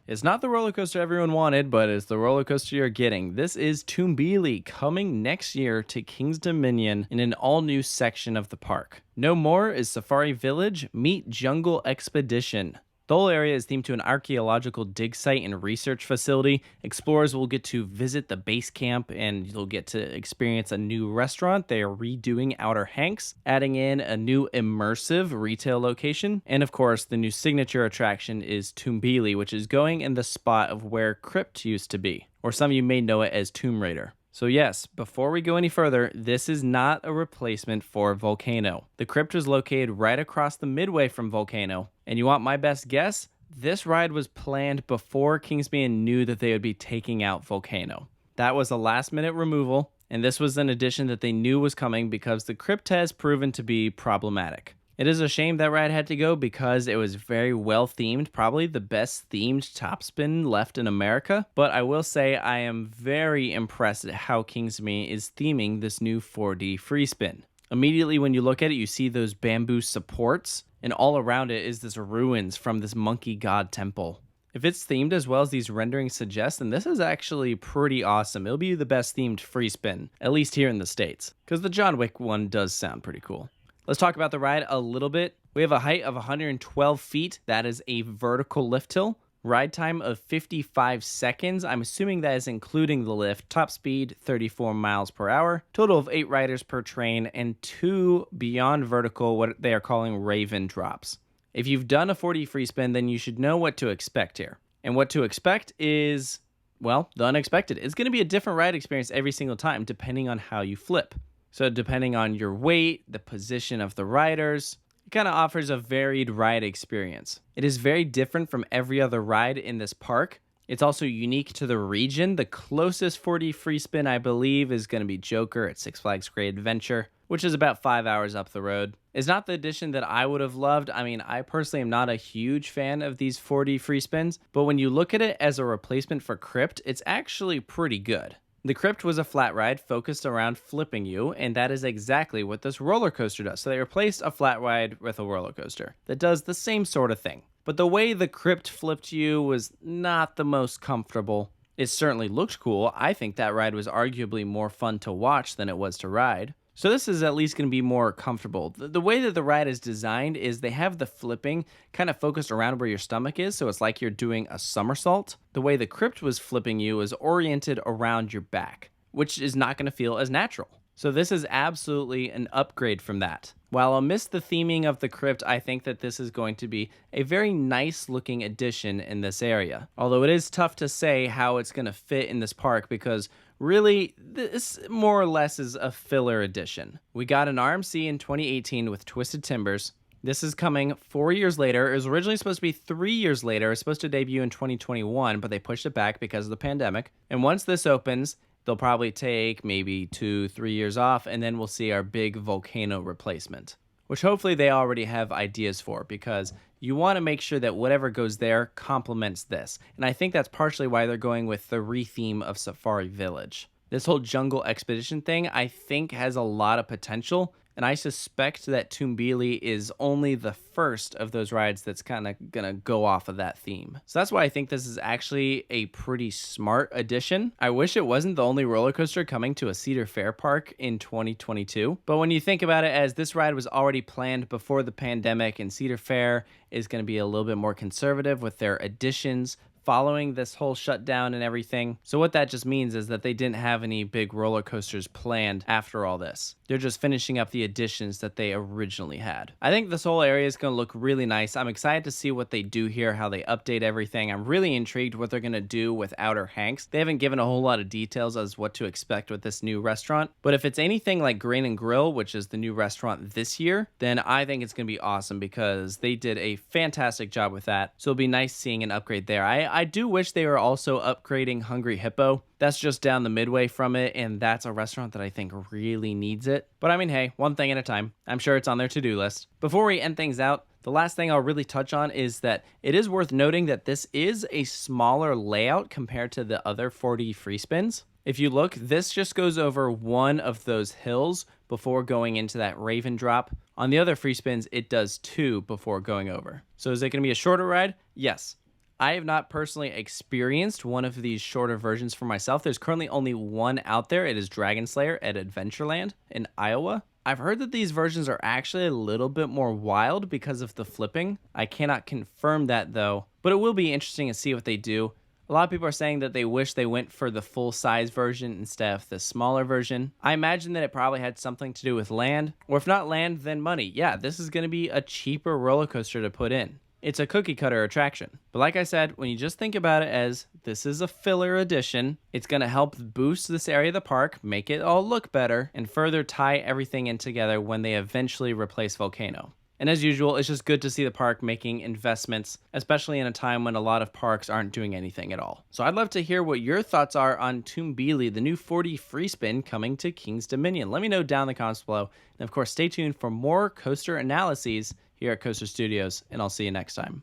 It's not the roller coaster everyone wanted, but it's the roller coaster you're getting. This is Tumbili coming next year to King's Dominion in an all-new section of the park. No more is Safari Village, meet Jungle Expedition. The whole area is themed to an archaeological dig site and research facility. Explorers will get to visit the base camp and you'll get to experience a new restaurant. They are redoing Outer Hanks, adding in a new immersive retail location. And of course, the new signature attraction is Tumbili, which is going in the spot of where Crypt used to be, or some of you may know it as Tomb Raider. So yes, before we go any further, this is not a replacement for Volcano. The Crypt was located right across the midway from Volcano. And you want my best guess? This ride was planned before Kings Dominion knew that they would be taking out Volcano. That was a last minute removal, and this was an addition that they knew was coming because the Crypt has proven to be problematic. It is a shame that ride had to go because it was very well themed, probably the best themed topspin left in America. But I will say I am very impressed at how Kings Dominion is theming this new 4D free spin. Immediately when you look at it, you see those bamboo supports, and all around it is this ruins from this monkey god temple. If it's themed as well as these renderings suggest, then this is actually pretty awesome. It'll be the best themed free spin, at least here in the States, because the John Wick one does sound pretty cool. Let's talk about the ride a little bit. We have a height of 112 feet. That is a vertical lift hill. Ride time of 55 seconds. I'm assuming that is including the lift. Top speed, 34 miles per hour. Total of 8 riders per train and 2 beyond vertical, what they are calling Raven drops. If you've done a 4D free spin, then you should know what to expect here. And what to expect is, well, the unexpected. It's going to be a different ride experience every single time, depending on how you flip. So depending on your weight, the position of the riders, it kind of offers a varied ride experience. It is very different from every other ride in this park. It's also unique to the region. The closest 4D free spin, I believe, is going to be Joker at Six Flags Great Adventure, which is about 5 hours up the road. It's not the addition that I would have loved. I mean, I personally am not a huge fan of these 4D free spins, but when you look at it as a replacement for Crypt, it's actually pretty good. The Crypt was a flat ride focused around flipping you, and that is exactly what this roller coaster does. So they replaced a flat ride with a roller coaster that does the same sort of thing. But the way the Crypt flipped you was not the most comfortable. It certainly looked cool. I think that ride was arguably more fun to watch than it was to ride. So this is at least going to be more comfortable. The way that the ride is designed is they have the flipping kind of focused around where your stomach is, so it's like you're doing a somersault. The way the Crypt was flipping you is oriented around your back, which is not going to feel as natural. So this is absolutely an upgrade from that. While I'll miss the theming of the Crypt, I think that this is going to be a very nice looking addition in this area. Although it is tough to say how it's going to fit in this park because really, this more or less is a filler edition. We got an RMC in 2018 with Twisted Timbers. This is coming 4 years later. It was originally supposed to be 3 years later. It was supposed to debut in 2021, but they pushed it back because of the pandemic. And once this opens, they'll probably take maybe 2-3 years off, and then we'll see our big Volcano replacement, which hopefully they already have ideas for, because you want to make sure that whatever goes there complements this. And I think that's partially why they're going with the retheme of Safari Village. This whole Jungle Expedition thing, I think, has a lot of potential, and I suspect that Tumbili is only the first of those rides that's kind of gonna go off of that theme. So that's why I think this is actually a pretty smart addition. I wish it wasn't the only roller coaster coming to a Cedar Fair park in 2022. But when you think about it, as this ride was already planned before the pandemic, and Cedar Fair is gonna be a little bit more conservative with their additions following this whole shutdown and everything. So what that just means is that they didn't have any big roller coasters planned after all this. They're just finishing up the additions that they originally had. I think this whole area is going to look really nice. I'm excited to see what they do here, how they update everything. I'm really intrigued what they're going to do with Outer Hanks. They haven't given a whole lot of details as what to expect with this new restaurant, but if it's anything like Grain and Grill, which is the new restaurant this year, then I think it's going to be awesome because they did a fantastic job with that. So it'll be nice seeing an upgrade there. I do wish they were also upgrading Hungry Hippo. That's just down the midway from it, and that's a restaurant that I think really needs it. But I mean, hey, one thing at a time. I'm sure it's on their to-do list. Before we end things out, the last thing I'll really touch on is that it is worth noting that this is a smaller layout compared to the other 4D free spins. If you look, this just goes over one of those hills before going into that Raven drop. On the other free spins, it does two before going over. So is it going to be a shorter ride? Yes. I have not personally experienced one of these shorter versions for myself. There's currently only one out there. It is Dragon Slayer at Adventureland in Iowa. I've heard that these versions are actually a little bit more wild because of the flipping. I cannot confirm that though, but it will be interesting to see what they do. A lot of people are saying that they wish they went for the full-size version instead of the smaller version. I imagine that it probably had something to do with land, or if not land, then money. Yeah, this is going to be a cheaper roller coaster to put in. It's a cookie cutter attraction. But like I said, when you just think about it as this is a filler edition, it's going to help boost this area of the park, make it all look better, and further tie everything in together when they eventually replace Volcano. And as usual, it's just good to see the park making investments, especially in a time when a lot of parks aren't doing anything at all. So I'd love to hear what your thoughts are on Tumbili, the new 4D free spin coming to King's Dominion. Let me know down in the comments below. And of course, stay tuned for more coaster analyses here at Coaster Studios, and I'll see you next time.